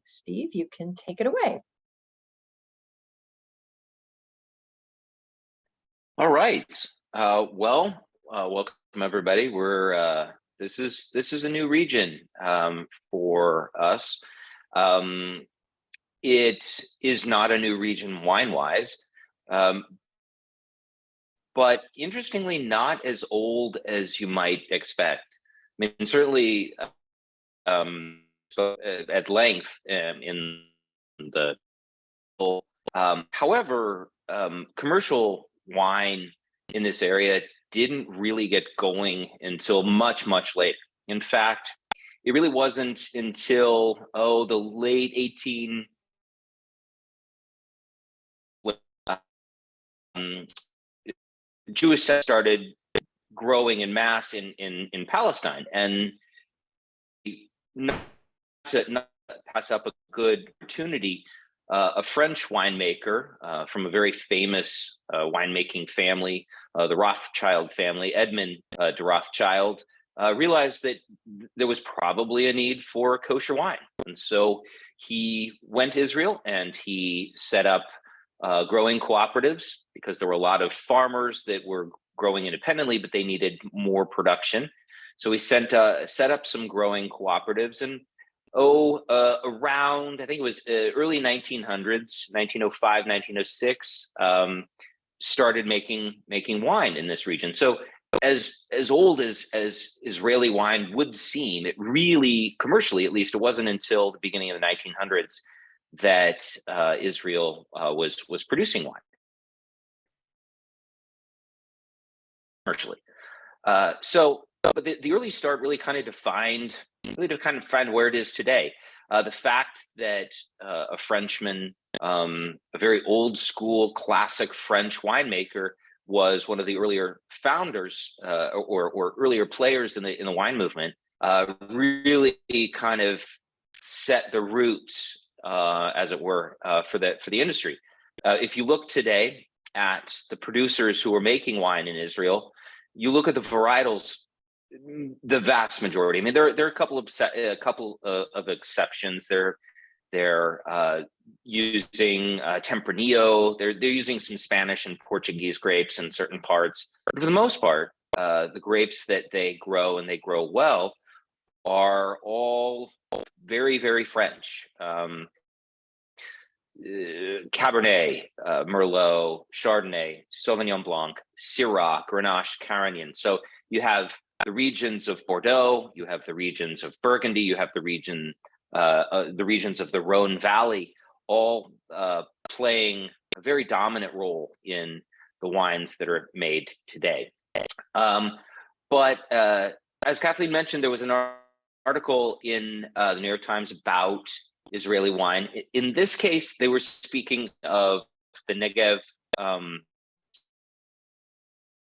Steve, you can take it away. All right. Welcome everybody. This is a new region for us. It is not a new region wine-wise, but interestingly, not as old as you might expect. I mean, certainly at length in the however, commercial wine in this area didn't really get going until much later. In fact, it really wasn't until the late 18 Jewish started growing in mass in Palestine, and not to pass up a good opportunity. A French winemaker from a very famous winemaking family, the Rothschild family, Edmond de Rothschild, realized that there was probably a need for kosher wine. And so he went to Israel and he set up growing cooperatives, because there were a lot of farmers that were growing independently, but they needed more production. So he set up some growing cooperatives, and around, I think it was early 1900s, 1905, 1906, started making wine in this region. So as old as Israeli wine would seem, it really, commercially at least, it wasn't until the beginning of the 1900s that Israel was producing wine commercially. But the early start really kind of defined where it is today. The fact that a Frenchman, a very old school classic French winemaker, was one of the earlier founders or earlier players in the wine movement, really kind of set the roots, as it were, for the industry. If you look today at the producers who are making wine in Israel, you look at the varietals. The vast majority. I mean, there are a couple of exceptions. They're using Tempranillo. They're using some Spanish and Portuguese grapes in certain parts. But for the most part, the grapes that they grow, and they grow well, are all very French. Cabernet, Merlot, Chardonnay, Sauvignon Blanc, Syrah, Grenache, Carignan. So you have the regions of Bordeaux, you have the regions of Burgundy, you have the regions of the Rhone Valley, all playing a very dominant role in the wines that are made today. But as Kathleen mentioned, there was an article in the New York Times about Israeli wine. In this case, they were speaking of the Negev.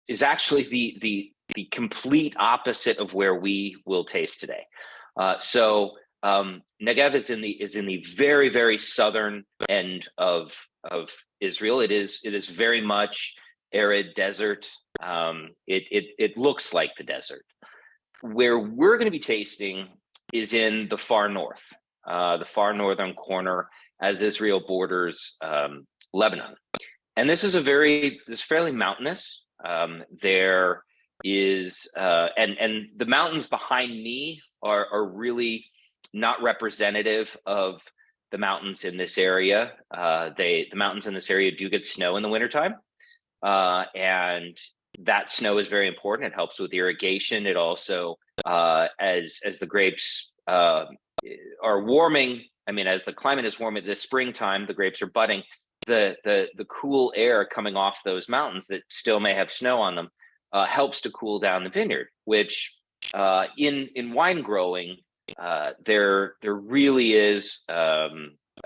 Is actually the complete opposite of where we will taste today. So Negev is in the very southern end of Israel. It is very much arid desert. It looks like the desert. Where we're going to be tasting is in the far north, the far northern corner, as Israel borders Lebanon. And this is fairly mountainous. There is and the mountains behind me are really not representative of the mountains in this area. The mountains in this area do get snow in the wintertime, and that snow is very important. It helps with irrigation. It also, as the grapes are warming, I mean, as the climate is warming, this springtime, the grapes are budding. The cool air coming off those mountains that still may have snow on them helps to cool down the vineyard, which in wine growing, there really is a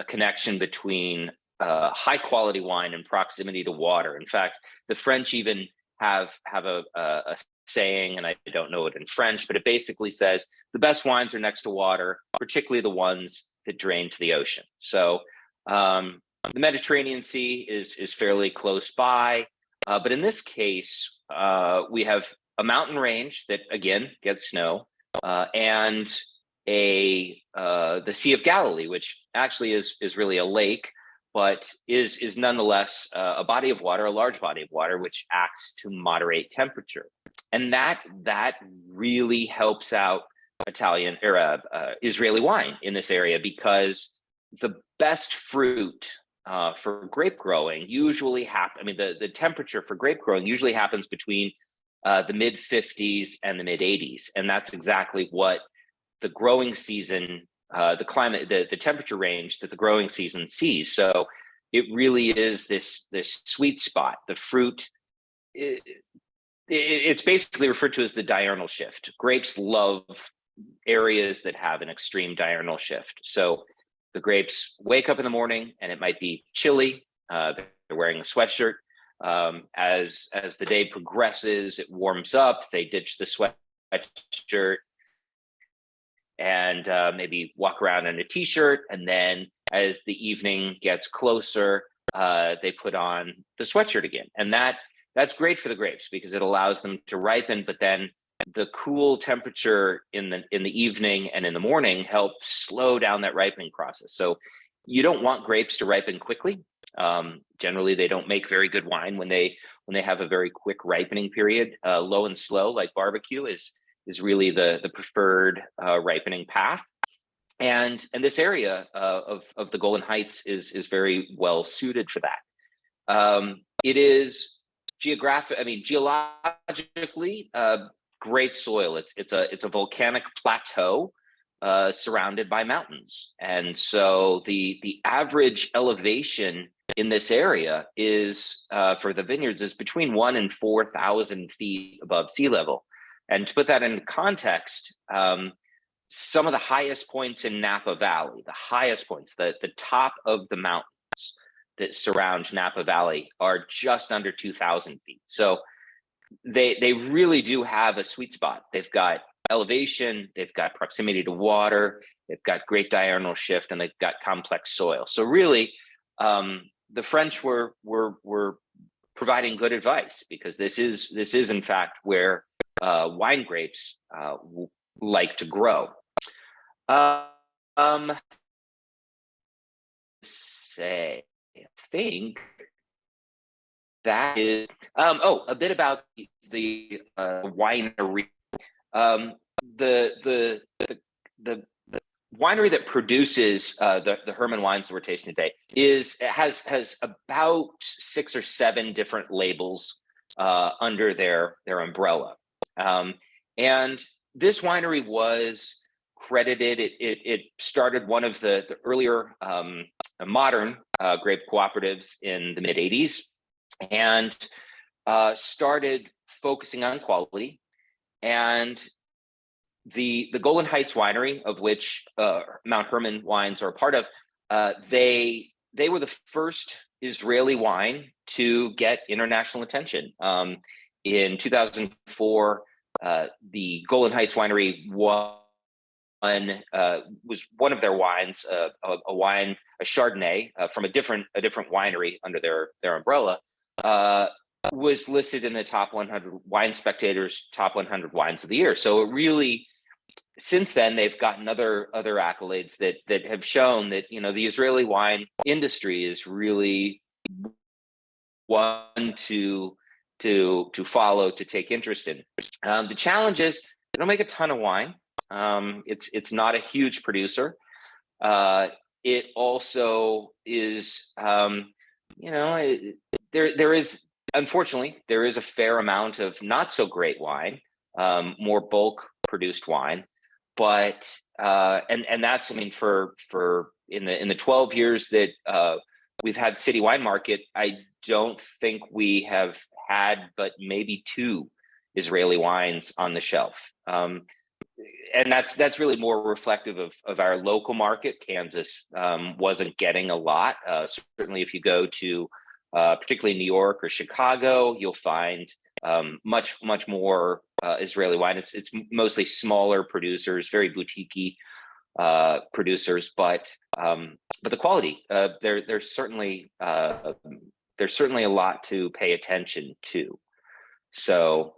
connection between high quality wine and proximity to water. In fact, the French even have a saying, and I don't know it in French, but it basically says the best wines are next to water, particularly the ones that drain to the ocean. So the Mediterranean Sea is fairly close by, but in this case, we have a mountain range that again gets snow, and the Sea of Galilee, which actually is really a lake, but is nonetheless a body of water, a large body of water, which acts to moderate temperature, and that really helps out Italian or Israeli wine in this area, because the best fruit for grape growing usually happen. I mean, the temperature for grape growing usually happens between the mid 50s and the mid 80s, and that's exactly what the growing season, the climate, the temperature range that the growing season sees. So it really is this sweet spot. The fruit, it's basically referred to as the diurnal shift. Grapes love areas that have an extreme diurnal shift. So the grapes wake up in the morning and it might be chilly. They're wearing a sweatshirt. As the day progresses, it warms up. They ditch the sweatshirt and maybe walk around in a t-shirt. And then as the evening gets closer, they put on the sweatshirt again. And that's great for the grapes because it allows them to ripen, but then the cool temperature in the evening and in the morning helps slow down that ripening process. So you don't want grapes to ripen quickly. Generally, they don't make very good wine when they have a very quick ripening period. Low and slow, like barbecue, is really the preferred ripening path. And this area of the Golden Heights is very well suited for that. It is geologically, great soil. It's a volcanic plateau surrounded by mountains, and so the average elevation in this area is for the vineyards is between 1,000 and 4,000 feet above sea level. And to put that in context, some of the highest points in Napa Valley, the highest points, the top of the mountains that surround Napa Valley, are just under 2,000 feet. So they really do have a sweet spot. They've got elevation, they've got proximity to water, they've got great diurnal shift, and they've got complex soil. So really, the French were providing good advice, because this is in fact where wine grapes like to grow. I think that is a bit about the winery. The winery that produces the Herman wines that we're tasting today has about 6 or 7 different labels under their umbrella, and this winery was credited. It started one of the earlier modern grape cooperatives in the mid 80s, and started focusing on quality. And the Golden Heights Winery, of which Mount Herman wines are a part of, they were the first Israeli wine to get international attention. In 2004, the Golden Heights Winery was one of their wines, a Chardonnay from a different winery under their umbrella, was listed in the top 100 Wine Spectator's top 100 wines of the year. So it really, since then, they've gotten other accolades that have shown that, you know, the Israeli wine industry is really one to follow, to take interest in. The challenge is they don't make a ton of wine. It's not a huge producer. It also is, there is, unfortunately, there is a fair amount of not so great wine, more bulk produced wine, but and that's, I mean, for in the 12 years that we've had City Wine Market, I don't think we have had but maybe 2 Israeli wines on the shelf. And that's really more reflective of our local market. Kansas wasn't getting a lot. Certainly, if you go to particularly New York or Chicago, you'll find much more Israeli wine. It's mostly smaller producers, very boutique-y producers, but the quality, there's certainly a lot to pay attention to. So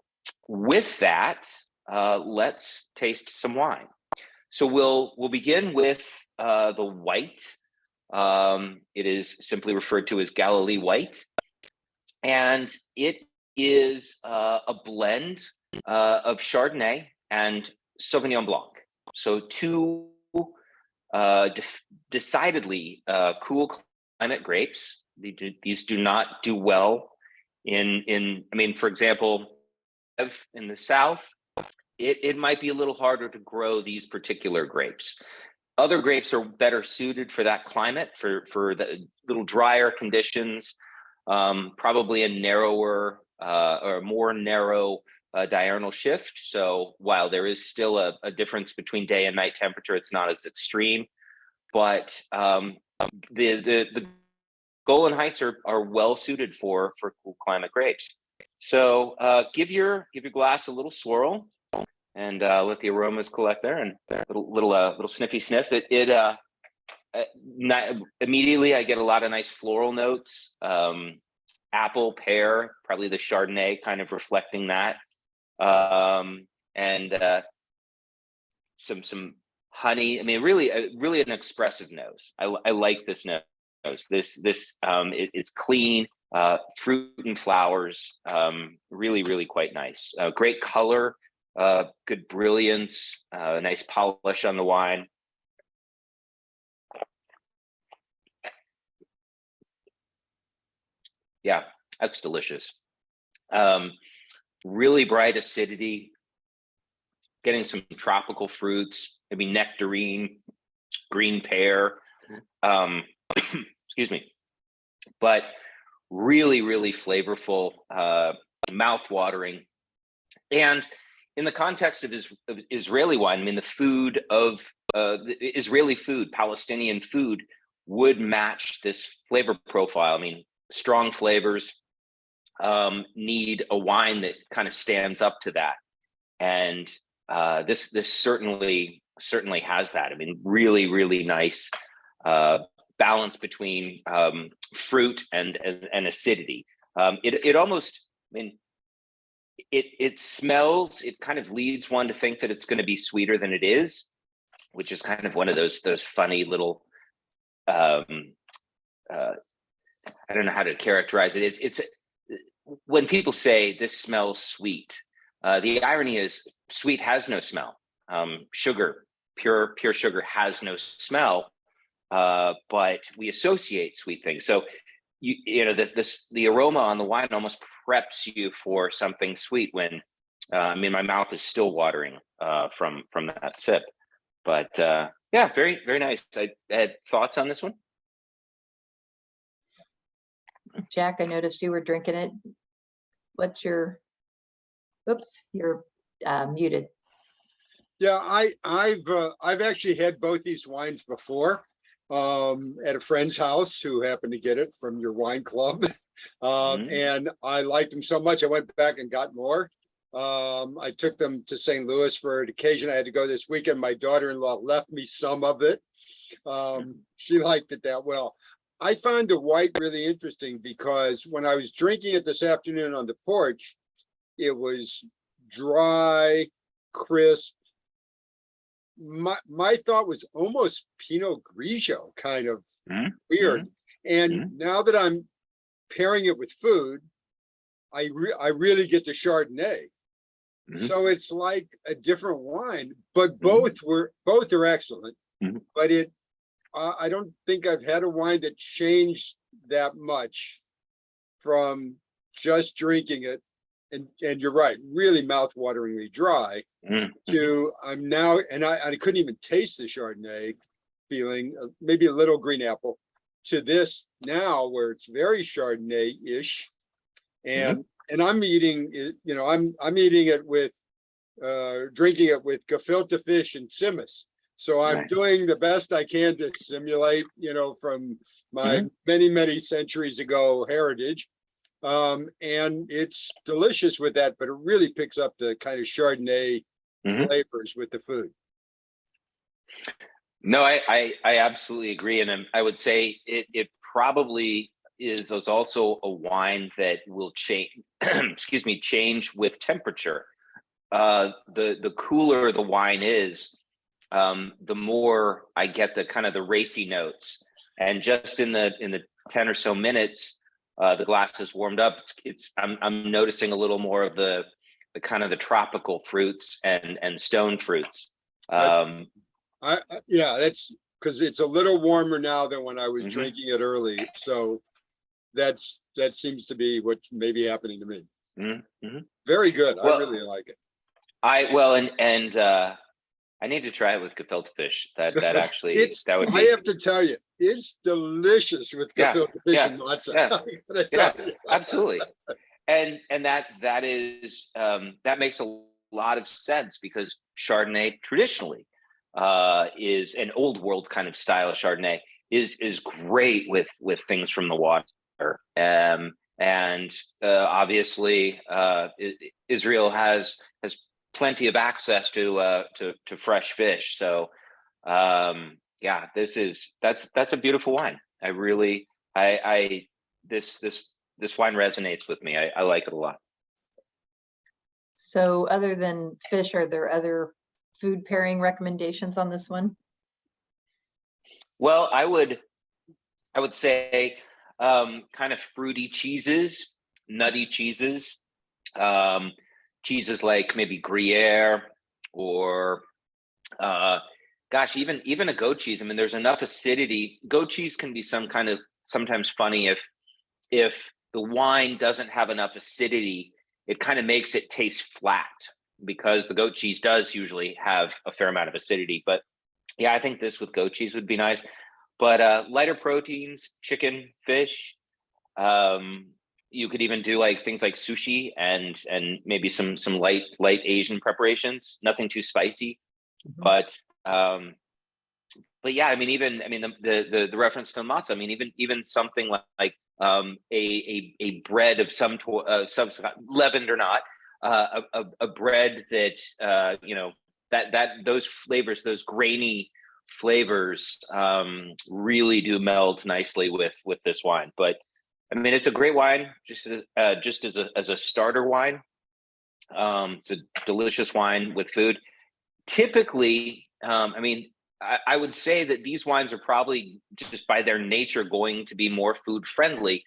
with that, let's taste some wine. So we'll begin with the white. It is simply referred to as Galilee White, and it is a blend of Chardonnay and Sauvignon Blanc. So two decidedly cool climate grapes. These do not do well in. I mean, for example, in the south, it might be a little harder to grow these particular grapes. Other grapes are better suited for that climate, for the little drier conditions, probably a narrower or more narrow diurnal shift. So while there is still a difference between day and night temperature, it's not as extreme. But the Golan Heights are well suited for cool climate grapes. So give your glass a little swirl, and let the aromas collect there, and little sniffy sniff. Immediately I get a lot of nice floral notes, apple, pear, probably the Chardonnay kind of reflecting that, and some honey. I mean, really an expressive nose. I like this nose. It's clean, fruit and flowers, really quite nice. Great color. Good brilliance, nice polish on the wine. Yeah, that's delicious. Really bright acidity, getting some tropical fruits, maybe nectarine, green pear, excuse me, but really flavorful, mouth-watering. And in the context of Israeli wine, I mean, the food of the Israeli food, Palestinian food would match this flavor profile. I mean, strong flavors need a wine that kind of stands up to that. And this certainly has that. I mean, really nice balance between fruit and acidity. It almost, I mean, it smells, it kind of leads one to think that it's going to be sweeter than it is, which is kind of one of those funny little, I don't know how to characterize it. It's when people say this smells sweet, the irony is sweet has no smell. Sugar, pure sugar has no smell, but we associate sweet things. So you know that the aroma on the wine almost preps you for something sweet when I mean, my mouth is still watering from that sip. But yeah, very nice. I had thoughts on this one. Jack, I noticed you were drinking it. What's your, oops, you're muted. Yeah, I've actually had both these wines before at a friend's house who happened to get it from your wine club. And I liked them so much, I went back and got more. I took them to St. Louis for an occasion. I had to go this weekend. My daughter-in-law left me some of it. She liked it that well. I found the white really interesting because when I was drinking it this afternoon on the porch, it was dry, crisp. My thought was almost Pinot Grigio, kind of weird. And now that I'm pairing it with food, I really get the Chardonnay. So it's like a different wine, but both are excellent. But I don't think I've had a wine that changed that much from just drinking it, and you're right, really mouth-wateringly dry, to I'm now, and I couldn't even taste the Chardonnay feeling, maybe a little green apple, to this now where it's very Chardonnay-ish, and I'm eating it, you know, I'm eating it with drinking it with gefilte fish and simmis. So I'm doing the best I can to simulate, you know, from my many centuries ago heritage. And it's delicious with that, but it really picks up the kind of Chardonnay flavors with the food. No, I absolutely agree. And I would say it probably is also a wine that will change, excuse me, change with temperature. The cooler the wine is, the more I get the kind of the racy notes. And just in the 10 or so minutes, the glass is warmed up. I'm noticing a little more of the kind of the tropical fruits and stone fruits. Yeah, that's because it's a little warmer now than when I was Mhm. drinking it early. So that seems to be what may be happening to me. Mm-hmm. Very good. Well, I really like it. I need to try it with gefilte fish. That actually It's, that would I be have to tell you, it's delicious with Yeah, gefilte fish yeah, and matzah. yeah, I'm gonna yeah, tell you. absolutely. And that is that makes a lot of sense because Chardonnay traditionally is an old world kind of style. Chardonnay is great with things from the water, and obviously Israel has plenty of access to fresh fish. So yeah, that's a beautiful wine. I really I this wine resonates with me. I like it a lot. So other than fish, are there other food pairing recommendations on this one? Well, I would say kind of fruity cheeses, nutty cheeses, cheeses like maybe Gruyere or gosh, even a goat cheese. I mean, there's enough acidity. Goat cheese can be sometimes funny if the wine doesn't have enough acidity, it kind of makes it taste flat because the goat cheese does usually have a fair amount of acidity. But yeah, I think this with goat cheese would be nice. But lighter proteins, chicken, fish. You could even do like things like sushi and maybe some light Asian preparations. Nothing too spicy, Mhm. but yeah, I mean, even the reference to matzah. I mean, even something like a bread of some leavened or not, a bread that that those flavors, those grainy flavors, really do meld nicely with this wine. But I mean, it's a great wine, just as a starter wine. It's a delicious wine with food. Typically, I mean, I would say that these wines are probably just by their nature going to be more food friendly,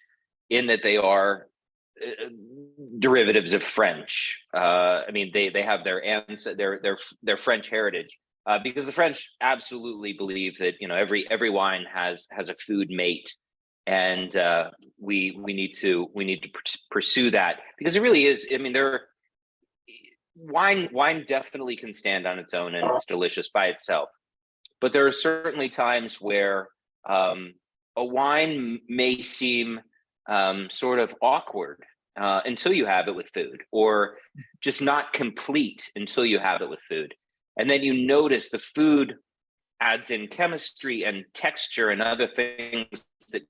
in that they are derivatives of French. I mean, they have their French heritage, because the French absolutely believe that every wine has a food mate, and we need to pursue that because it really is. I mean, wine definitely can stand on its own and it's delicious by itself, but there are certainly times where a wine may seem sort of awkward until you have it with food, or just not complete until you have it with food, and then you notice the food adds in chemistry and texture and other things that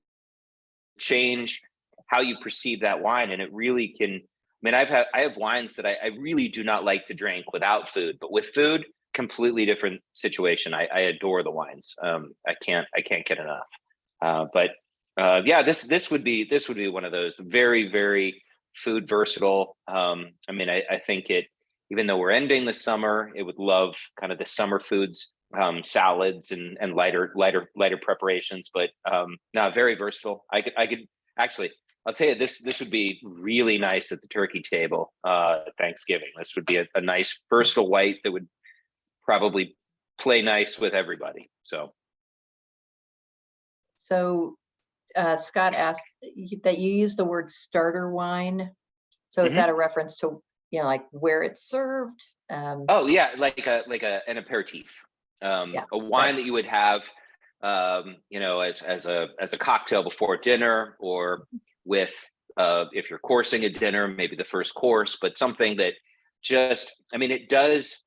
change how you perceive that wine, and it really can. I mean, I have wines that I really do not like to drink without food, but with food, completely different situation. I adore the wines. I can't get enough. But this would be one of those very, very food versatile. I mean, I think it, even though we're ending the summer, it would love kind of the summer foods, salads and lighter preparations. But no, very versatile. I could actually. I'll tell you, this would be really nice at the turkey table, Thanksgiving. This would be a nice versatile white that would probably play nice with everybody. So Scott asked that you use the word starter wine. So is that a reference to, like where it's served? Oh yeah, like an aperitif, Yeah, a wine that you would have, as a cocktail before dinner, or with if you're coursing a dinner, maybe the first course, but something that just, I mean, it does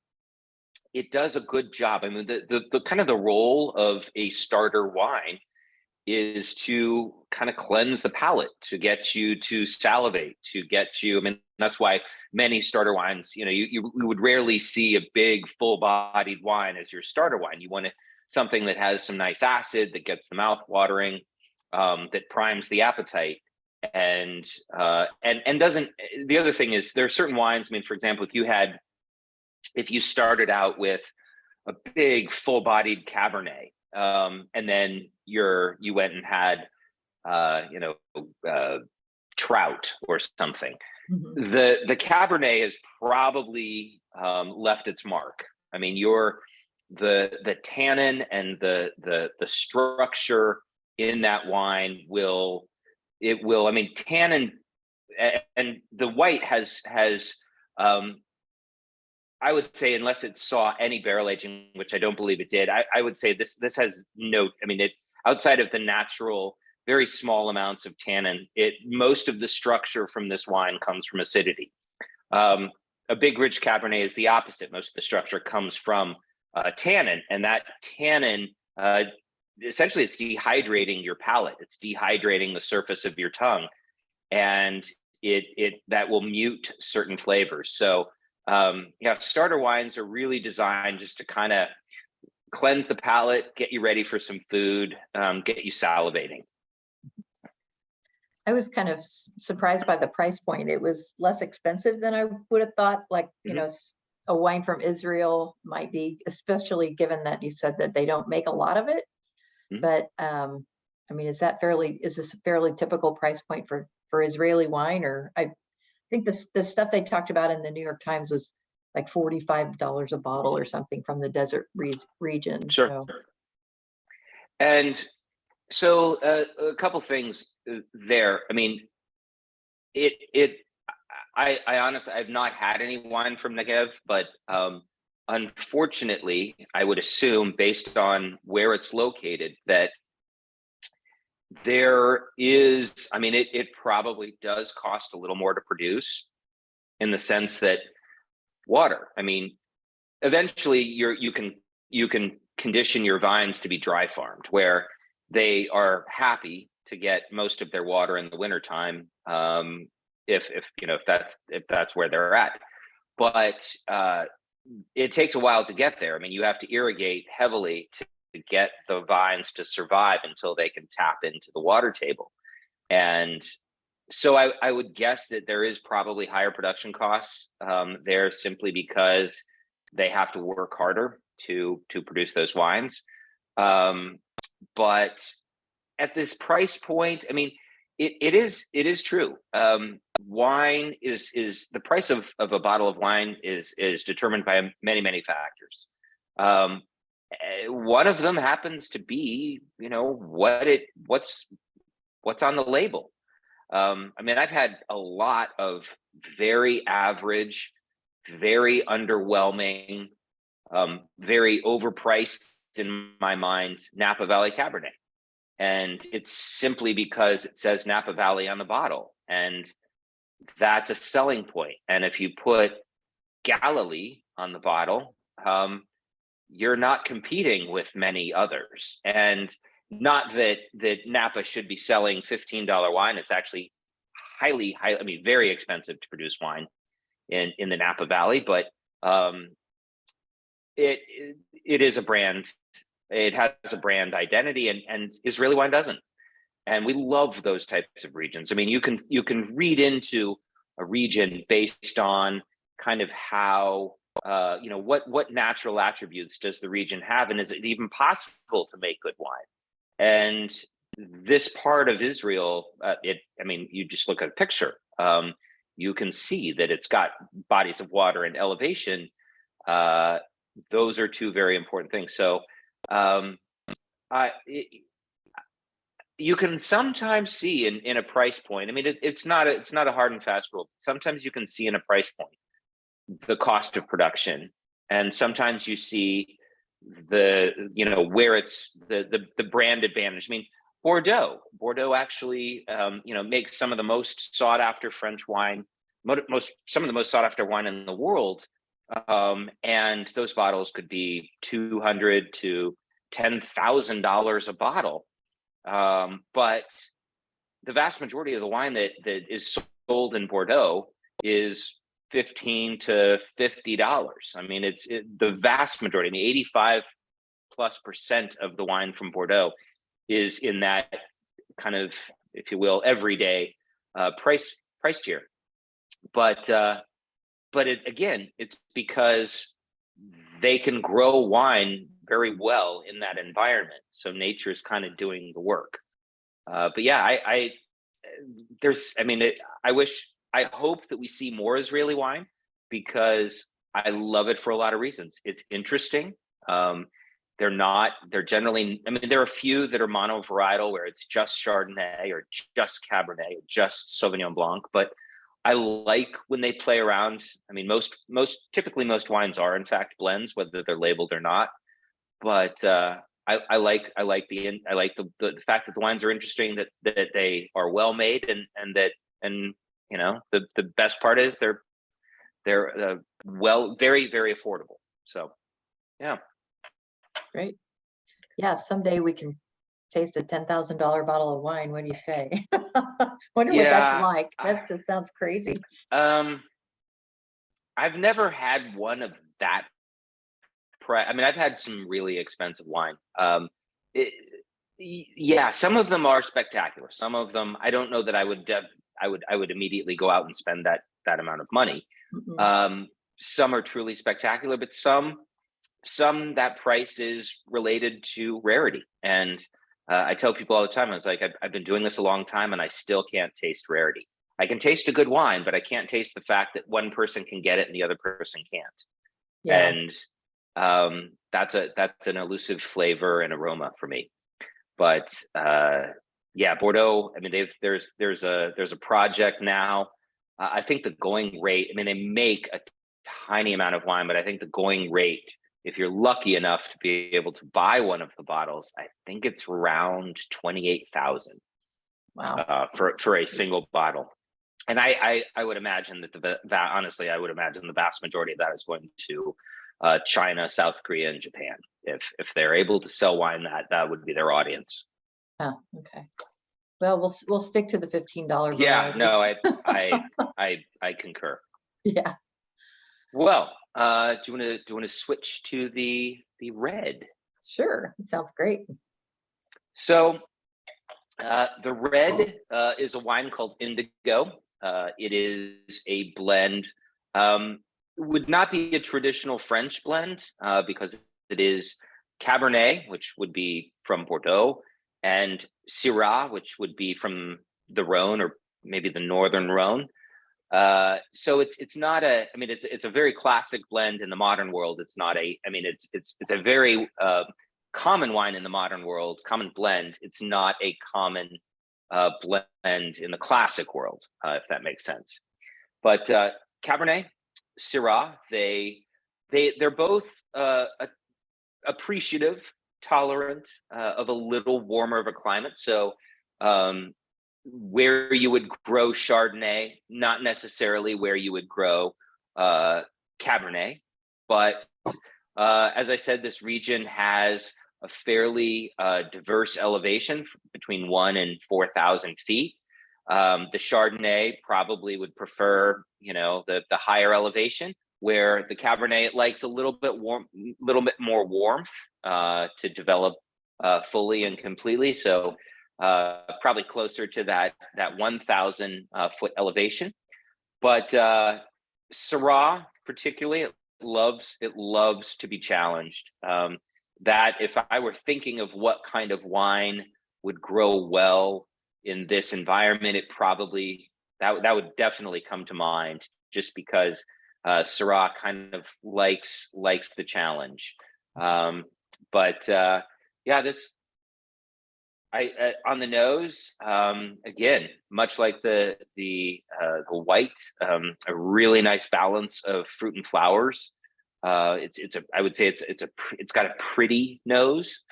a good job. I mean, the kind of the role of a starter wine is to kind of cleanse the palate, to get you to salivate, to get you. I mean, that's why many starter wines, you would rarely see a big full-bodied wine as your starter wine. You want something that has some nice acid, that gets the mouth watering, that primes the appetite, and doesn't. The other thing is there are certain wines. I mean, for example, if you started out with a big full-bodied Cabernet, and then you went and had trout or something. Mhm. The Cabernet has probably left its mark. I mean, the tannin and the structure in that wine will. I mean, tannin and the white has I would say, unless it saw any barrel aging, which I don't believe it did, I would say this has no. I mean, it outside of the natural, very small amounts of tannin. Most of the structure from this wine comes from acidity. A big rich Cabernet is the opposite. Most of the structure comes from tannin, and that tannin essentially it's dehydrating your palate. It's dehydrating the surface of your tongue, and that will mute certain flavors. So starter wines are really designed just to kind of cleanse the palate, get you ready for some food, get you salivating. I was kind of surprised by the price point. It was less expensive than I would have thought. Like, a wine from Israel might be, especially given that you said that they don't make a lot of it. Mhm. But I mean, is this a fairly typical price point for Israeli wine? Or I think the stuff they talked about in the New York Times was like $45 a bottle or something from the desert region. Sure. So. And so a couple things there. I mean, I honestly, I've not had any wine from Negev, but unfortunately, I would assume based on where it's located that there is, I mean, it probably does cost a little more to produce in the sense that water. I mean, eventually you can condition your vines to be dry farmed where they are happy to get most of their water in the wintertime. If that's where they're at, but it takes a while to get there. I mean, you have to irrigate heavily to get the vines to survive until they can tap into the water table. And so I would guess that there is probably higher production costs there simply because they have to work harder to produce those wines. But at this price point, I mean, it is true. Wine is the price of a bottle of wine is determined by many factors. One of them happens to be, what's on the label. I mean, I've had a lot of very average, very underwhelming, very overpriced in my mind, Napa Valley Cabernet. And it's simply because it says Napa Valley on the bottle. And that's a selling point. And if you put Galilee on the bottle, you're not competing with many others. And not that Napa should be selling $15 wine. It's actually highly, I mean, very expensive to produce wine in the Napa Valley, but it is a brand. It has a brand identity, and Israeli wine doesn't. And we love those types of regions. I mean, you can read into a region based on kind of how what natural attributes does the region have, and is it even possible to make good wine? And this part of Israel, I mean, you just look at a picture, you can see that it's got bodies of water and elevation. Those are two very important things. So you can sometimes see in a price point. I mean, it's not a hard and fast rule. Sometimes you can see in a price point the cost of production, and sometimes you see where it's the brand advantage. I mean, Bordeaux actually makes some of the most sought after French wine, some of the most sought after wine in the world, and those bottles could be $200,000 to $10,000 a bottle. But the vast majority of the wine that is sold in Bordeaux is $15 to $50. I mean, the vast majority. I mean, 85+% of the wine from Bordeaux is in that kind of, if you will, everyday price tier. But it's because they can grow wine very well in that environment. So nature is kind of doing the work. But yeah, I hope that we see more Israeli wine, because I love it for a lot of reasons. It's interesting. They're generally, there are a few that are monovarietal where it's just Chardonnay or just Cabernet or just Sauvignon Blanc, but I like when they play around. Typically most wines are in fact blends, whether they're labeled or not. But I like the fact that the wines are interesting, that they are well made, and the best part is they're very, very affordable. So yeah. Great. Yeah, someday we can taste a $10,000 bottle of wine. What do you say? Wonder what that's like. That just sounds crazy. I've never had one of that price. I've had some really expensive wine. Yeah, some of them are spectacular. Some of them, I don't know that I would immediately go out and spend that amount of money. Mm-hmm. Some are truly spectacular, but some that price is related to rarity. And I tell people all the time, I was like, I've been doing this a long time and I still can't taste rarity. I can taste a good wine, but I can't taste the fact that one person can get it and the other person can't. Yeah. And that's an elusive flavor and aroma for me. But yeah, Bordeaux, there's a project now. I think the going rate, they make a tiny amount of wine, but I think the going rate, if you're lucky enough to be able to buy one of the bottles, I think it's around 28,000. Wow. For a single bottle. And I would imagine that honestly, I would imagine the vast majority of that is going to China, South Korea, and Japan. If they're able to sell wine, that would be their audience. Oh, okay. Well, we'll stick to the $15. Yeah, varieties. no, I concur. Yeah. Well, do you want to switch to the red? Sure. It sounds great. So the red is a wine called Indigo. It is a blend. Would not be a traditional French blend because it is Cabernet, which would be from Bordeaux, and Syrah, which would be from the Rhone or maybe the northern Rhone. So it's not a. It's a very classic blend in the modern world. It's not a. It's a very common wine in the modern world, common blend. It's not a common blend in the classic world, if that makes sense. But Cabernet, Syrah, they're both appreciative, tolerant of a little warmer of a climate. So where you would grow Chardonnay, not necessarily where you would grow Cabernet, but as I said, this region has a fairly diverse elevation between 1,000 and 4,000 feet. The Chardonnay probably would prefer, the higher elevation, where the Cabernet likes a little bit more warmth to develop fully and completely. So probably closer to that 1,000 foot elevation. But Syrah particularly, it loves to be challenged. That if I were thinking of what kind of wine would grow well in this environment, it probably that would definitely come to mind, just because Syrah kind of likes the challenge. But yeah, this on the nose, again, much like the white, a really nice balance of fruit and flowers. I would say it's got a pretty nose.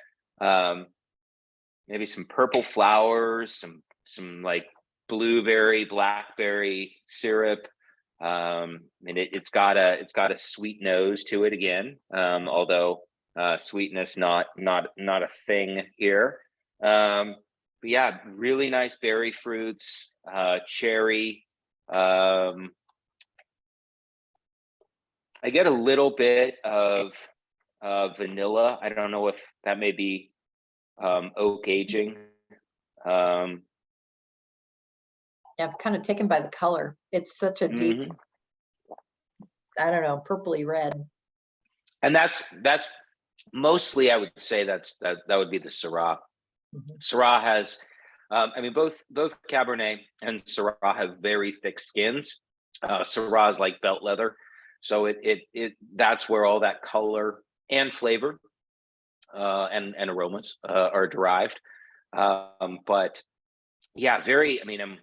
Maybe some purple flowers, some like blueberry, blackberry syrup. It's got a sweet nose to it again. Although sweetness not a thing here. But yeah, really nice berry fruits, cherry. I get a little bit of vanilla. I don't know if that may be oak aging. Yeah, it's kind of taken by the color. It's such a deep, I don't know, purpley red. And that's mostly, I would say that would be the Syrah. Mhm. Syrah has, I mean, both Cabernet and Syrah have very thick skins. Syrah is like belt leather, so that's where all that color and flavor and aromas are derived. But yeah, very. I mean,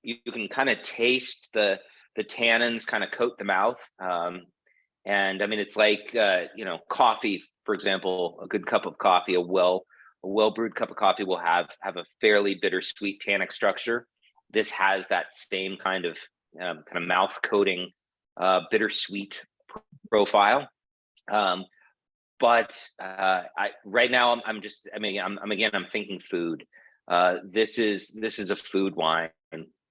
you can kind of taste the tannins kind of coat the mouth. And I mean, it's like coffee, for example. A good cup of coffee, a well brewed cup of coffee will have a fairly bittersweet tannic structure. This has that same kind of mouth coating bittersweet profile. But right now I'm thinking food. This is a food wine.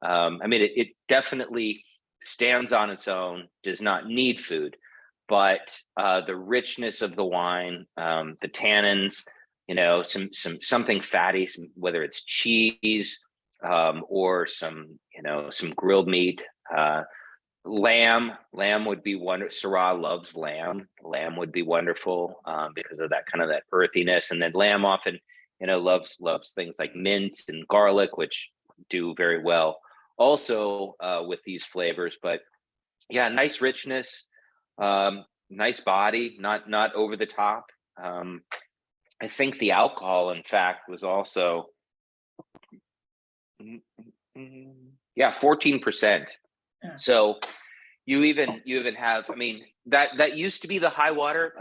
I mean, it definitely stands on its own, does not need food, but the richness of the wine, the tannins, something fatty, whether it's cheese or some grilled meat. Lamb would be wonderful. Syrah loves lamb. Lamb would be wonderful because of that kind of that earthiness. And then lamb often, loves things like mint and garlic, which do very well also with these flavors. But yeah, nice richness, nice body, not over the top. I think the alcohol, in fact, was also 14%. Yeah. So you even have, I mean, that used to be the high water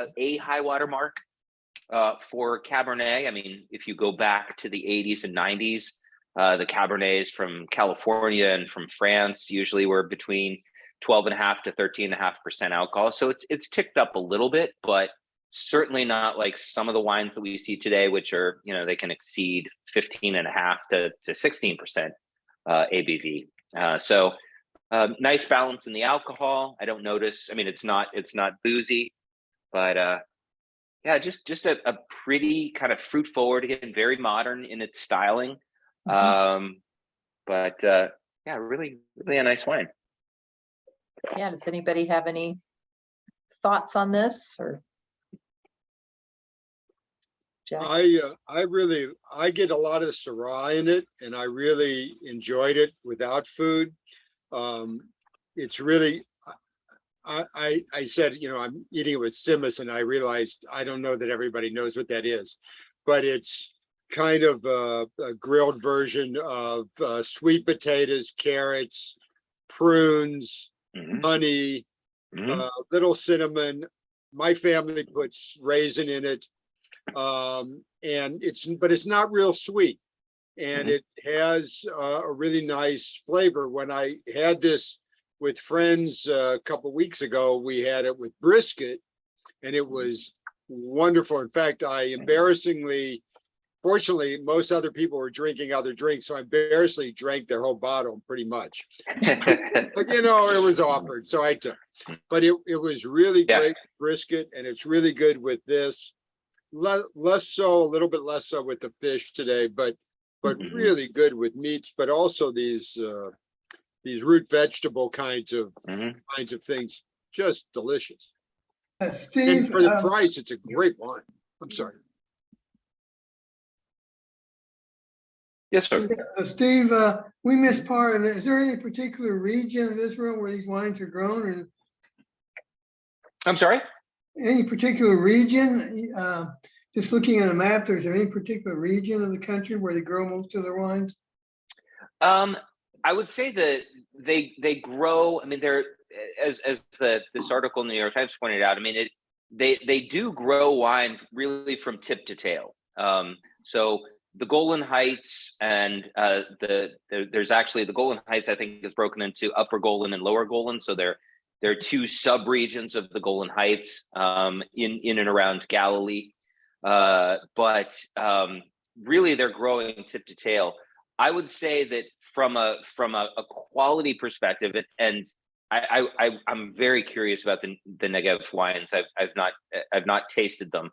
mark for Cabernet. I mean, if you go back to the 80s and 90s, the Cabernets from California and from France usually were between 12.5 to 13.5% alcohol. So it's ticked up a little bit, but certainly not like some of the wines that we see today, which are, they can exceed 15.5 to 16% ABV. So nice balance in the alcohol. I don't notice. I mean, it's not boozy, but yeah, just a pretty kind of fruit forward, again, very modern in its styling. But yeah, really a nice wine. Yeah. Does anybody have any thoughts on this, or Jack? I get a lot of Syrah in it, and I really enjoyed it without food. It's really, I said, I'm eating it with Simus, and I realized I don't know that everybody knows what that is, but it's kind of a grilled version of sweet potatoes, carrots, prunes, honey, little cinnamon. My family puts raisin in it, and it's not real sweet, and it has a really nice flavor. When I had this with friends a couple weeks ago, we had it with brisket, and it was wonderful. In fact, fortunately, most other people were drinking other drinks, so I embarrassingly drank their whole bottle pretty much. But it was offered, so I took. But it was really great brisket, and it's really good with this. A little bit less so with the fish today, but really good with meats, but also these root vegetable kinds of things, just delicious. Steve, And for the price, it's a great wine. I'm sorry. Yes, sir. Steve, we missed part of it. Is there any particular region of Israel where these wines are grown, or I'm sorry? any particular region? Just looking at a map, is there any particular region of the country where they grow most of their wines? I would say that they grow. I mean, they're as this article in the New York Times pointed out. I mean, they do grow wine really from tip to tail. So the Golan Heights and there's actually the Golan Heights, I think, is broken into Upper Golan and Lower Golan. So there are two sub-regions of the Golan Heights in and around Galilee. But really they're growing tip to tail. I would say that from a quality perspective, and I'm very curious about the Negev wines. I've not tasted them,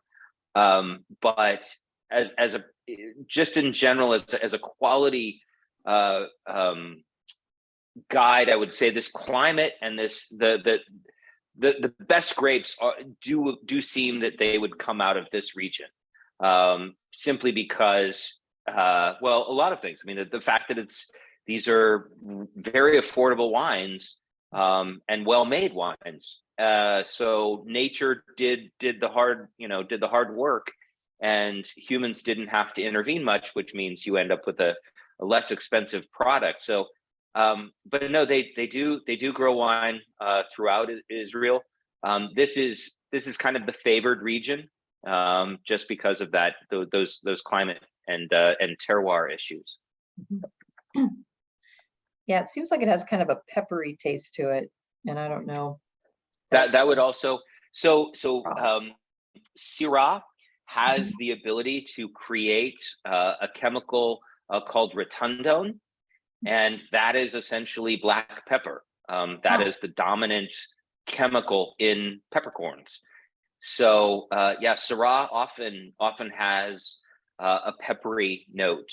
but as a just in general as a quality guide, I would say this climate and the the best grapes do seem that they would come out of this region, simply because, well, a lot of things. I mean, the fact that these are very affordable wines, and well-made wines. So nature did the hard work, and humans didn't have to intervene much, which means you end up with a less expensive product. So, but no, they do grow wine throughout Israel. This is kind of the favored region, just because of those climate and terroir issues. Yeah, it seems like it has kind of a peppery taste to it, and I don't know. That would also Cross. Syrah has the ability to create a chemical called rotundone, and that is essentially black pepper. That is the dominant chemical in peppercorns. So yeah, Syrah often has a peppery note.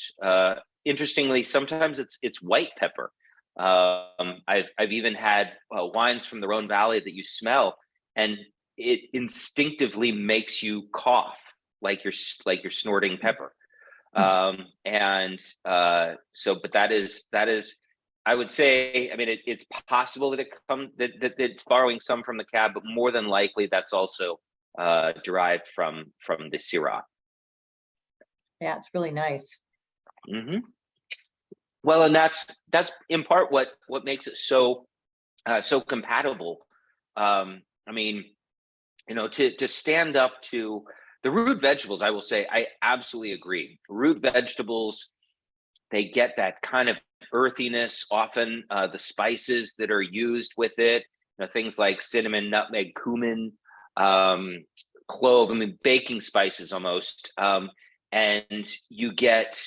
Interestingly, sometimes it's white pepper. I've even had wines from the Rhone Valley that you smell, and it instinctively makes you cough like you're snorting pepper. And so, but that is, I would say, I mean, it's possible that that it's borrowing some from the Cab, but more than likely that's also derived from the Syrah. Yeah, it's really nice. Mm-hmm. Well, and that's in part what makes it so compatible. I mean, to stand up to the root vegetables, I will say I absolutely agree. Root vegetables, they get that kind of earthiness. Often, the spices that are used with it, things like cinnamon, nutmeg, cumin, clove. I mean, baking spices almost. And you get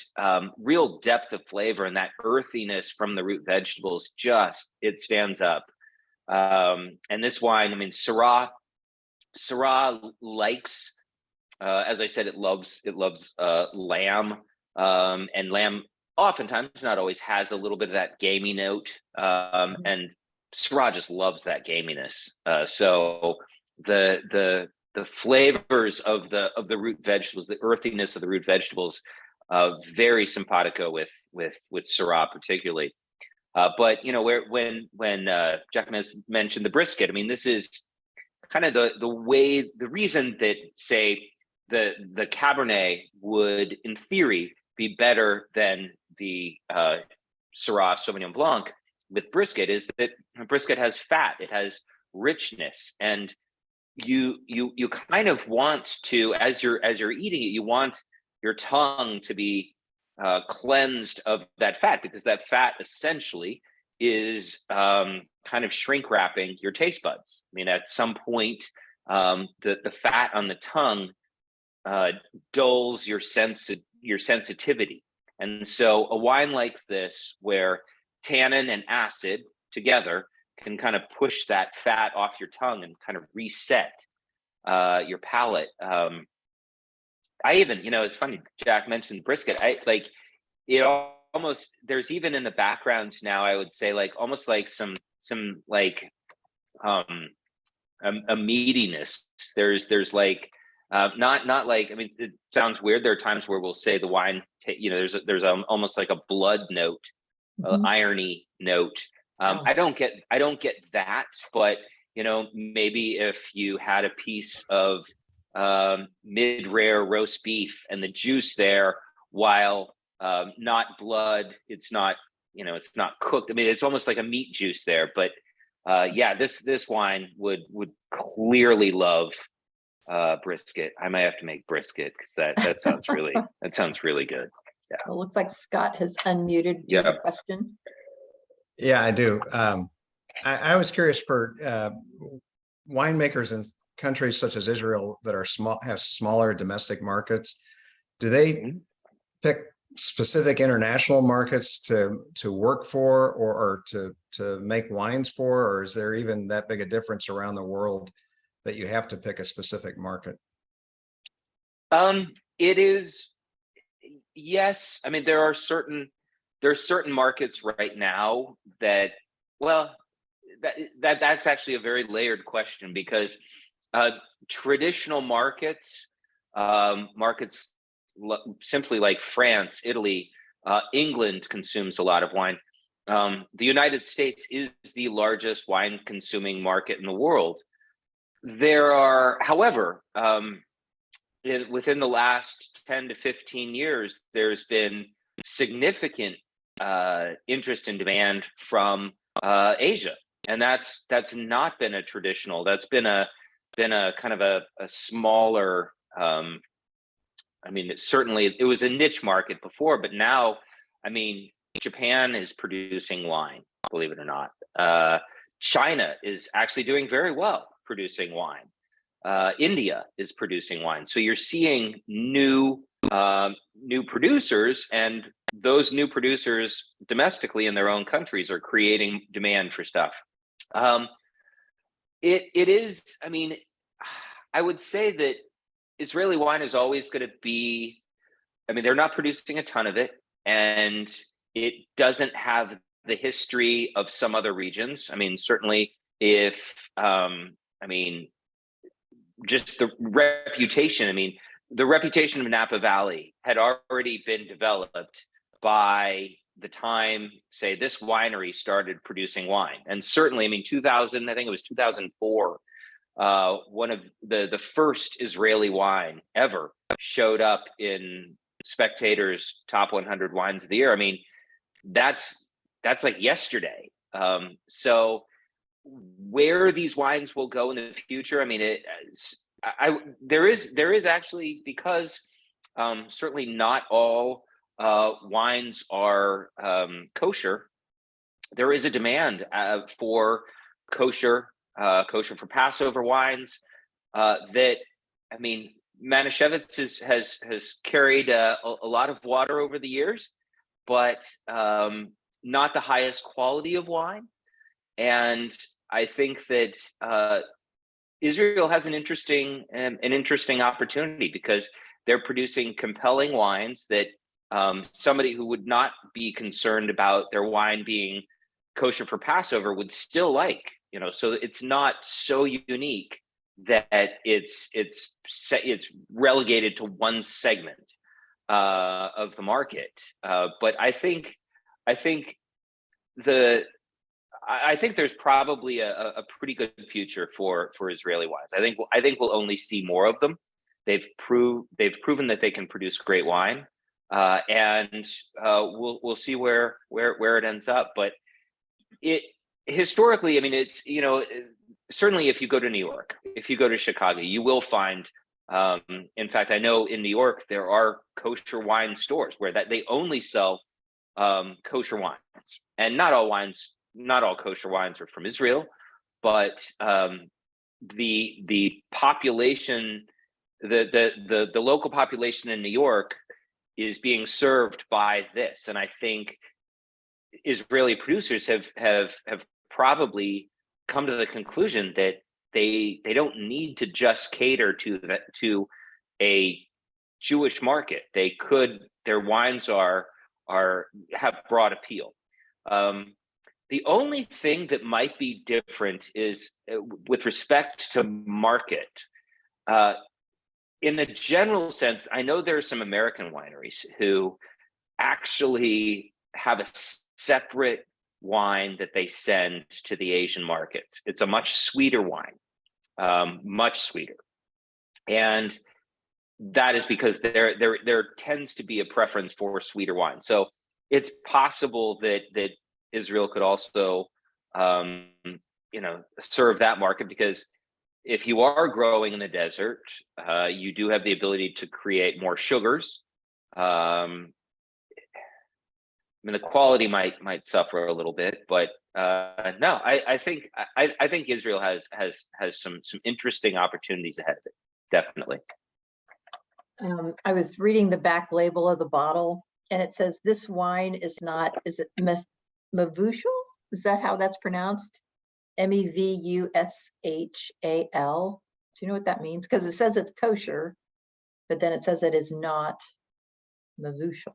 real depth of flavor, and that earthiness from the root vegetables it stands up. And this wine, I mean, Syrah likes, as I said, it loves lamb, and lamb oftentimes, not always, has a little bit of that gamey note, and Syrah just loves that gaminess. So the flavors of the root vegetables, the earthiness of the root vegetables, very simpatico with Syrah particularly. But when Jack mentioned the brisket, I mean, this is kind of the reason that, say, the Cabernet would, in theory, be better than the Syrah Sauvignon Blanc with brisket is that brisket has fat, it has richness, and you kind of want to, as you're eating it, you want your tongue to be cleansed of that fat, because that fat essentially is kind of shrink wrapping your taste buds. I mean, at some point, the fat on the tongue dulls your sensitivity, and so a wine like this, where tannin and acid together can kind of push that fat off your tongue and kind of reset your palate. I even, it's funny, Jack mentioned brisket. I like it almost, there's even in the background now, I would say, like almost like some like a meatiness. There's like not like, I mean, it sounds weird. There are times where we'll say the wine, there's almost like a blood note, irony note. I don't get that, but maybe if you had a piece of mid-rare roast beef and the juice there, while not blood, it's not cooked. I mean, it's almost like a meat juice there. But yeah, this wine would clearly love brisket. I might have to make brisket, because that sounds really good. Yeah. Well, it looks like Scott has unmuted. Do you have a question? Yeah, I do. I was curious, for winemakers in countries such as Israel that have smaller domestic markets, do they pick specific international markets to work for, or to make wines for, or is there even that big a difference around the world that you have to pick a specific market? It is, yes. I mean, there are certain markets right now that, well, that's actually a very layered question, because traditional markets, simply like France, Italy, England consumes a lot of wine. The United States is the largest wine consuming market in the world. There are, however, within the last 10 to 15 years, there's been significant interest and demand from Asia, and that's not been a traditional. That's been a kind of a smaller. I mean, it was a niche market before, but now, I mean, Japan is producing wine, believe it or not. China is actually doing very well producing wine. India is producing wine. So you're seeing new producers, and those new producers domestically in their own countries are creating demand for stuff. It is, I mean, I would say that Israeli wine is always going to be, I mean, they're not producing a ton of it, and it doesn't have the history of some other regions. I mean, certainly if, I mean, just the reputation, I mean, the reputation of Napa Valley had already been developed by the time, say, this winery started producing wine. And certainly, I mean, 2000, I think it was 2004, one of the first Israeli wine ever showed up in Spectator's top 100 wines of the year. I mean, that's like yesterday. So where these wines will go in the future, I mean, there is actually, because certainly not all wines are kosher. There is a demand for kosher for Passover wines. That, I mean, Manischewitz has carried a lot of water over the years, but not the highest quality of wine. And I think that Israel has an interesting opportunity, because they're producing compelling wines that somebody who would not be concerned about their wine being kosher for Passover would still like. You know, so it's not so unique that it's relegated to one segment of the market. But I think there's probably a pretty good future for Israeli wines. I think we'll only see more of them. They've proven that they can produce great wine, and we'll see where it ends up. But historically, I mean, it's, you know, certainly if you go to New York, if you go to Chicago, you will find. In fact, I know in New York there are kosher wine stores where they only sell kosher wines, and not all kosher wines are from Israel, but the population, the local population in New York is being served by this. And I think Israeli producers have probably come to the conclusion that they don't need to just cater to a Jewish market. Their wines have broad appeal. The only thing that might be different is with respect to market. In a general sense, I know there are some American wineries who actually have a separate wine that they send to the Asian markets. It's a much sweeter wine, much sweeter. And that is because there tends to be a preference for sweeter wine. So it's possible that Israel could also, serve that market, because if you are growing in the desert, you do have the ability to create more sugars. I mean, the quality might suffer a little bit, but no, I think Israel has some interesting opportunities ahead of it. Definitely. I was reading the back label of the bottle, and it says this wine is it Mevushal? Is that how that's pronounced? Mevushal. Do you know what that means? Because it says it's kosher, but then it says it is not Mevushal.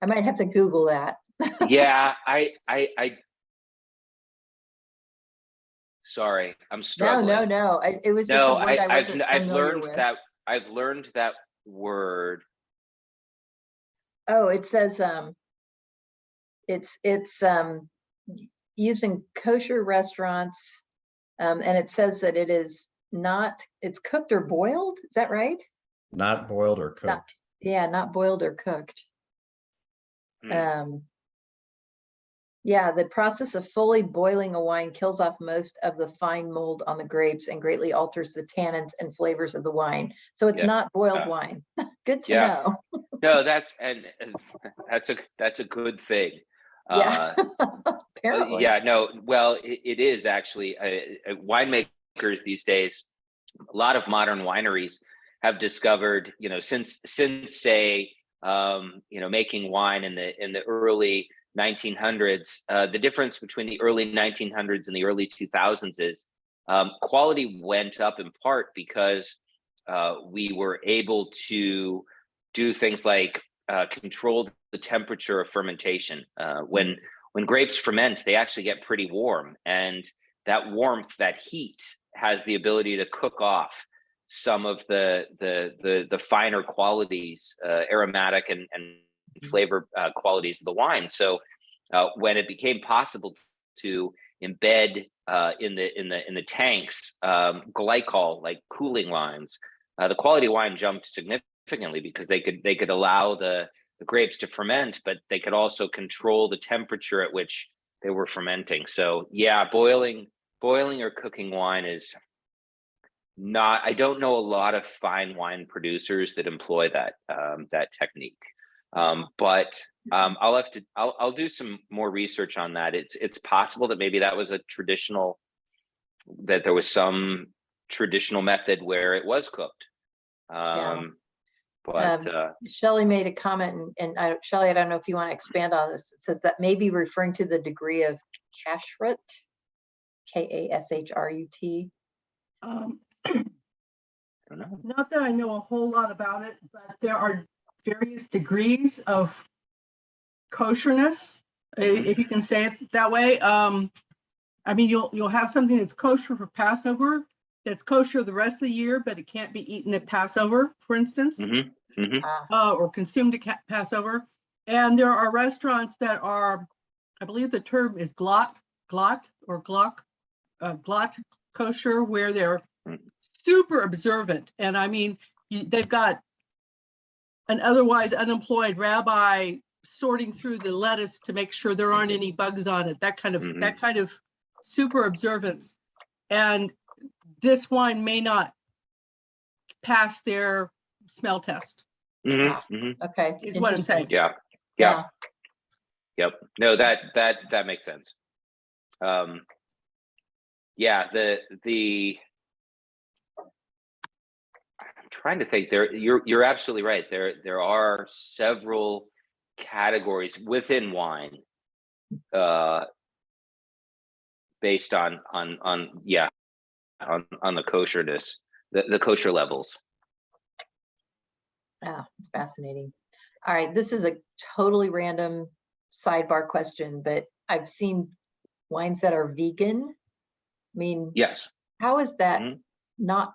I might have to Google that. Yeah, Sorry, I'm No, struggling. no. It was just No, a word I wasn't I've familiar learned with. that I've learned that word. Oh, it says, it's used in kosher restaurants. And it says that it's cooked or boiled. Is that right? Not boiled or Not- cooked. Yeah, not boiled or cooked. Hmm. Yeah, the process of fully boiling a wine kills off most of the fine mold on the grapes and greatly alters the tannins and flavors of the wine. So it's Yeah. not boiled wine. Good to Yeah. know. No, that's a good thing. Yeah, apparently. Yeah, no, well, it is actually winemakers these days. A lot of modern wineries have discovered, since say, making wine in the early 1900s. The difference between the early 1900s and the early 2000s is quality went up in part because we were able to do things like control the temperature of fermentation. When grapes ferment, they actually get pretty warm, and that warmth, that heat, has the ability to cook off some of the finer qualities, aromatic and flavor qualities of the wine. So when it became possible to embed in the tanks glycol, like cooling lines, the quality of wine jumped significantly because they could allow the grapes to ferment, but they could also control the temperature at which they were fermenting. So yeah, boiling or cooking wine is not. I don't know a lot of fine wine producers that employ that technique. But I'll do some more research on that. It's possible that maybe that was that there was some traditional method where it was cooked. Yeah. But Shelley made a comment, and Shelley, I don't know if you want to expand on this. It says that may be referring to the degree of kashrut, Kashrut. I don't know. Not that I know a whole lot about it, but there are various degrees of kosherness, if you can say it that way. I mean, you'll have something that's kosher for Passover, that's kosher the rest of the year, but it can't be eaten at Passover, for instance, or consumed at Passover. And there are restaurants that are, I believe the term is glot kosher, where they're super observant. And I mean, they've got an otherwise unemployed rabbi sorting through the lettuce to make sure there aren't any bugs on it, that kind of super observance. And this wine may not pass their smell test. Okay. Is what I'm saying. Yeah. Yep. No, that makes sense. Yeah, I'm trying to think. You're absolutely right. There are several categories within wine, based on the kosherness, the kosher levels. It's fascinating. All right, this is a totally random sidebar question, but I've seen wines that are vegan. I mean, Yes. how is that not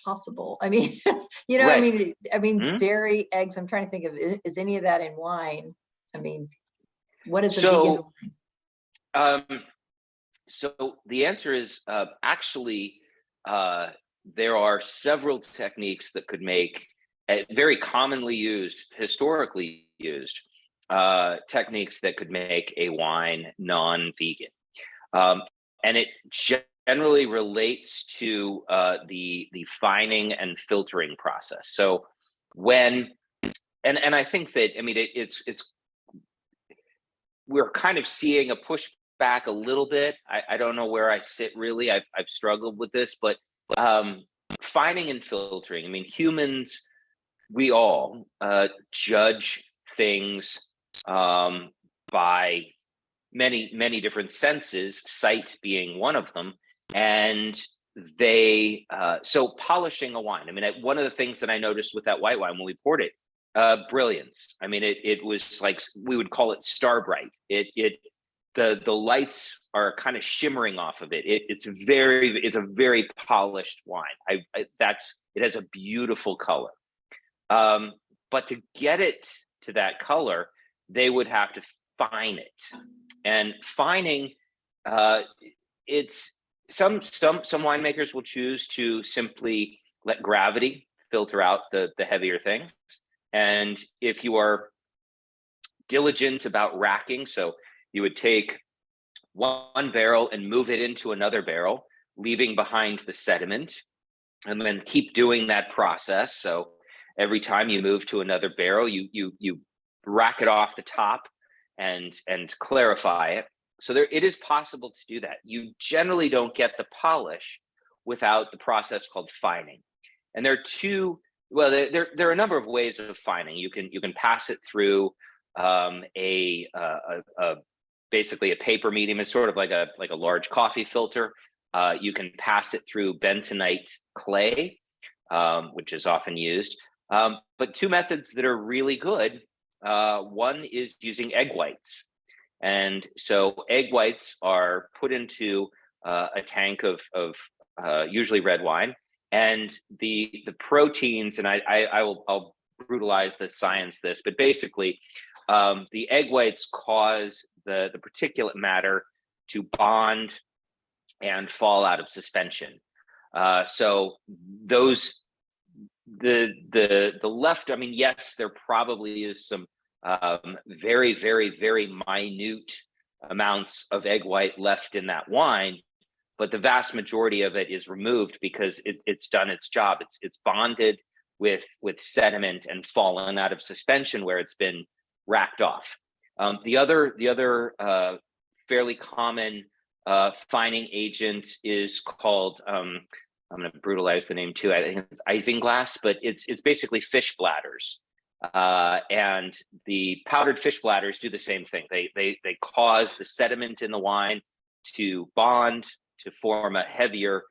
possible? I mean, you know, Right. I mean, dairy, eggs. I'm trying to think of, is any of that in wine? I mean, what is a vegan wine? So the answer is actually there are several techniques that could make very commonly used, historically used techniques that could make a wine non-vegan, and it generally relates to the fining and filtering process. So when and I think that, I mean, it's we're kind of seeing a pushback a little bit. I don't know where I sit really. I've struggled with this, but fining and filtering. I mean, humans, we all judge things by many different senses, sight being one of them, and they so polishing a wine. I mean, one of the things that I noticed with that white wine when we poured it, brilliance. I mean, it was like, we would call it star bright. the lights are kind of shimmering off of it. It's a very polished wine. It has a beautiful color. But to get it to that color, they would have to fine it. And fining, it's some winemakers will choose to simply let gravity filter out the heavier things. And if you are diligent about racking, so you would take one barrel and move it into another barrel, leaving behind the sediment, and then keep doing that process. So every time you move to another barrel, you rack it off the top and clarify it. So it is possible to do that. You generally don't get the polish without the process called fining. And there are a number of ways of fining. You can pass it through basically a paper medium. It's sort of like a large coffee filter. You can pass it through bentonite clay, which is often used. But two methods that are really good. One is using egg whites. And so egg whites are put into a tank of usually red wine, and the proteins, and I'll brutalize the science this, but basically the egg whites cause the particulate matter to bond and fall out of suspension. So those the left, I mean, yes, there probably is some very, very, very minute amounts of egg white left in that wine, but the vast majority of it is removed because it's done its job. It's bonded with sediment and fallen out of suspension where it's been racked off. The other fairly common fining agent is called, I'm going to brutalize the name too, I think it's isinglass, but it's basically fish bladders. And the powdered fish bladders do the same thing. They cause the sediment in the wine to bond, to form a heavier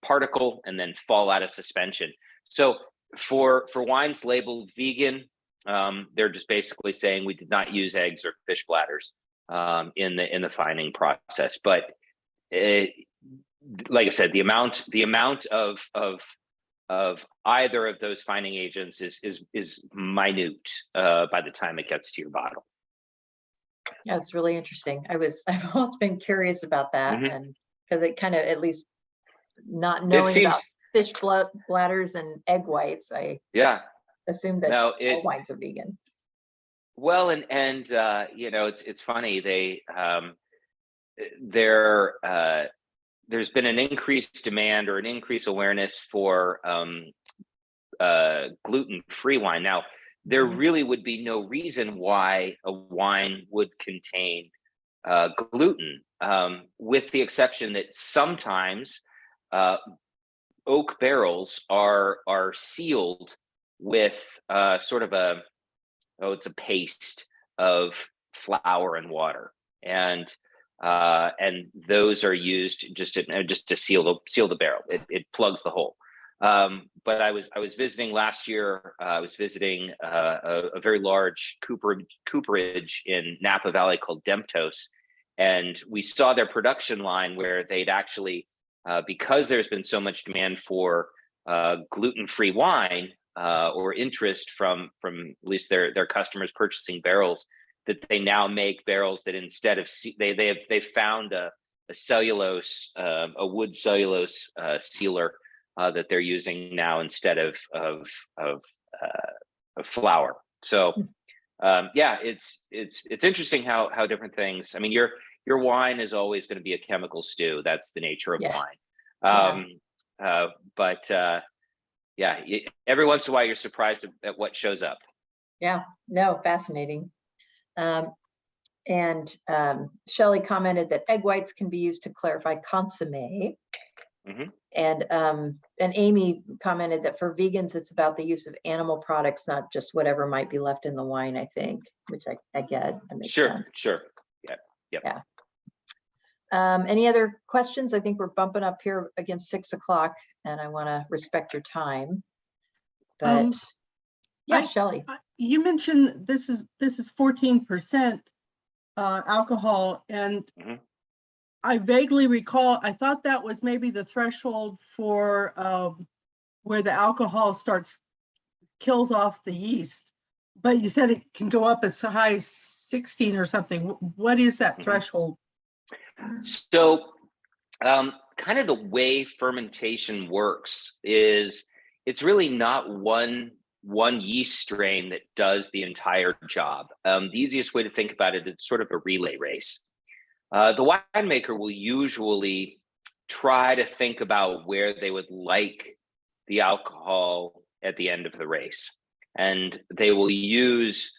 particle, and then fall out of suspension. So for wines labeled vegan, they're just basically saying we did not use eggs or fish bladders in the fining process. But like I said, the amount of either of those fining agents is minute by the time it gets to your bottle. Yeah, it's really interesting. I've always been curious about that, and because it kind of, at least not knowing about fish bladders and egg whites, I assumed that all wines are vegan. Well, and it's funny, there's been an increased demand or an increased awareness for gluten-free wine. Now, there really would be no reason why a wine would contain gluten, with the exception that sometimes oak barrels are sealed with sort of it's a paste of flour and water, and those are used just to seal the barrel. It plugs the hole. But I was visiting last year. I was visiting a very large cooperage in Napa Valley called Demptos, and we saw their production line where they'd actually, because there's been so much demand for gluten-free wine, or interest from at least their customers purchasing barrels, that they now make barrels that instead of they've found a cellulose, a wood cellulose sealer that they're using now instead of flour. So it's interesting how different things. I mean, your wine is always going to be a chemical stew. That's the nature of wine. But every once in a while you're surprised at what shows up. Yeah, no, fascinating. And Shelley commented that egg whites can be used to clarify consommé. And Amy commented that for vegans, it's about the use of animal products, not just whatever might be left in the wine, I think, which I get. That makes sense. Sure. Yeah. Any other questions? I think we're bumping up here against 6 o'clock, and I want to respect your time. But Shelley. You mentioned this is 14%. alcohol, and Mhm. I vaguely recall, I thought that was maybe the threshold for where the alcohol kills off the yeast. But you said it can go up as high as 16 or something. What is that Mhm. threshold? So, kind of the way fermentation works is it's really not one yeast strain that does the entire job. The easiest way to think about it, it's sort of a relay race. The winemaker will usually try to think about where they would like the alcohol at the end of the race, and they will use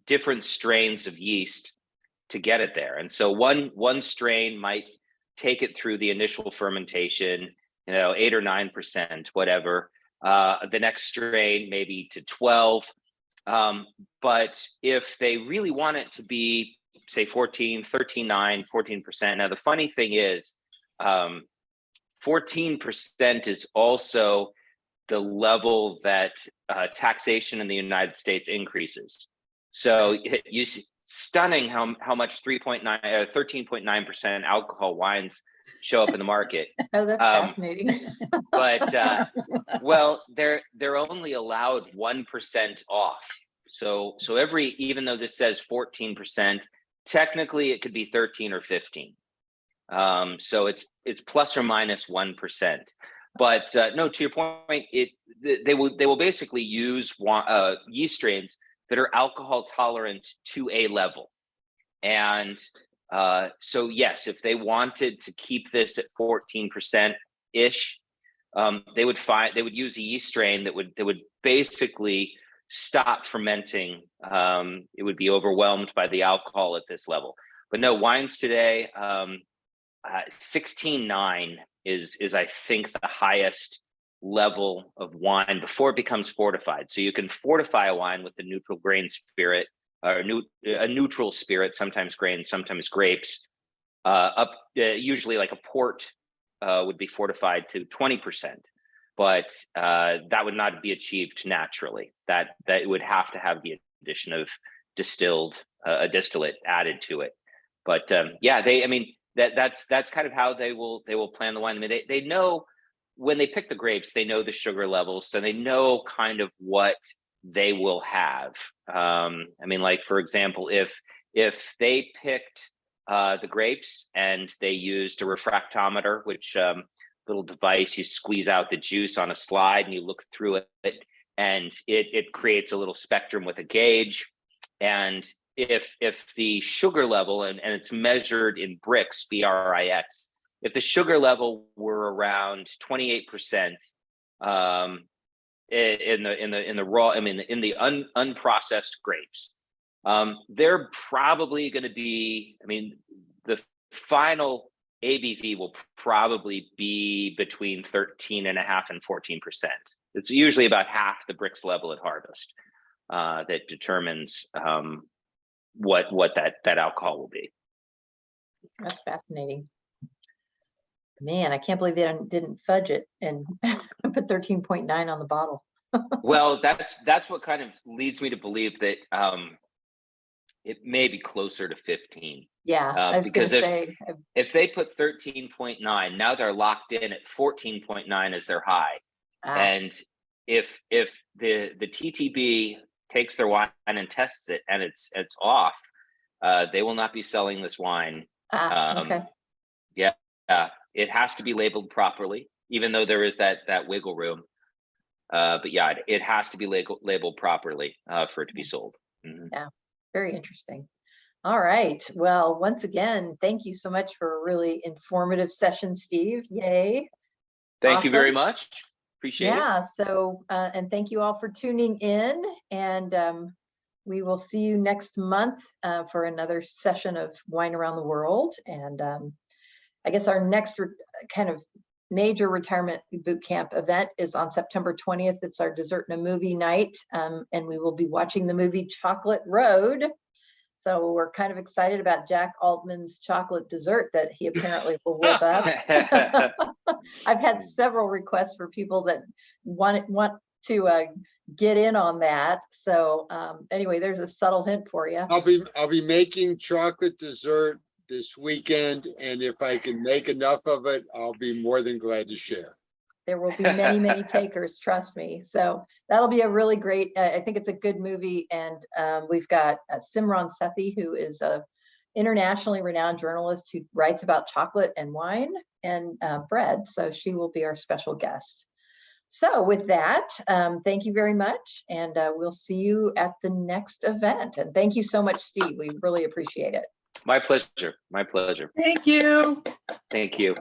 different strains of yeast to get it there. And so one strain might take it through the initial fermentation, 8 or 9%, whatever. The next strain maybe to 12. But if they really want it to be, say, 14, 13, 9, 14%. Now, the funny thing is, 14% is also the level that taxation in the United States increases. So you see, stunning how much 13.9% alcohol wines show up in the market. Oh, that's fascinating. But well, they're only allowed 1% off. So even though this says 14%, technically it could be 13 or 15. So it's plus or minus 1%. But no, to your point, they will basically use yeast strains that are alcohol tolerant to a level. And so yes, if they wanted to keep this at 14% ish, they would use a yeast strain that would basically stop fermenting. It would be overwhelmed by the alcohol at this level. But no, wines today, 16.9 is I think the highest level of wine before it becomes fortified. So you can fortify a wine with a neutral grain spirit, or a neutral spirit, sometimes grain, sometimes grapes, usually like a port would be fortified to 20%, but that would not be achieved naturally. That would have to have the addition of a distillate added to it. But that's kind of how they will plan the wine. I mean, they know when they pick the grapes, they know the sugar levels, so they know kind of what they will have. Like for example, if they picked the grapes and they used a refractometer, which little device, you squeeze out the juice on a slide and you look through it, and it creates a little spectrum with a gauge. And if the sugar level, and it's measured in Brix, BRIX, if the sugar level were around 28%, in the raw, in the unprocessed grapes, they're probably going to be, the final ABV will probably be between 13.5% and 14%. It's usually about half the Brix level at harvest that determines what that alcohol will be. That's fascinating. Man, I can't believe they didn't fudge it and put 13.9 on the bottle. Well, that's what kind of leads me to believe that it may be closer to 15. Yeah, I was going to say, if they put 13.9, now they're locked in at 14.9 as their high. And if the TTB takes their wine and tests it and it's off, they will not be selling this wine. Okay. Yeah, it has to be labeled properly, even though there is that wiggle room. But yeah, it has to be labeled properly for it to be sold. Mm-hmm. Yeah, very interesting. All right. Well, once again, thank you so much for a really informative session, Steve. Yay. Thank you very much. Appreciate it. Yeah. So, and thank you all for tuning in. And we will see you next month for another session of Wine Around the World. And I guess our next kind of major retirement boot camp event is on September 20th. It's our dessert and a movie night. And we will be watching the movie Chocolate Road. So we're kind of excited about Jack Altman's chocolate dessert that he apparently will whip up. I've had several requests for people that want get in on that. So anyway, there's a subtle hint for you. I'll be making chocolate dessert this weekend, and if I can make enough of it, I'll be more than glad to share. There will be many, many takers, trust me. So that'll be a really great, I think it's a good movie. And we've got Simran Sethi, who is a internationally renowned journalist who writes about chocolate and wine and bread. So she will be our special guest. So with that, thank you very much. And we'll see you at the next event. And thank you so much, Steve. We really appreciate it. My pleasure. My pleasure. Thank you. Thank you.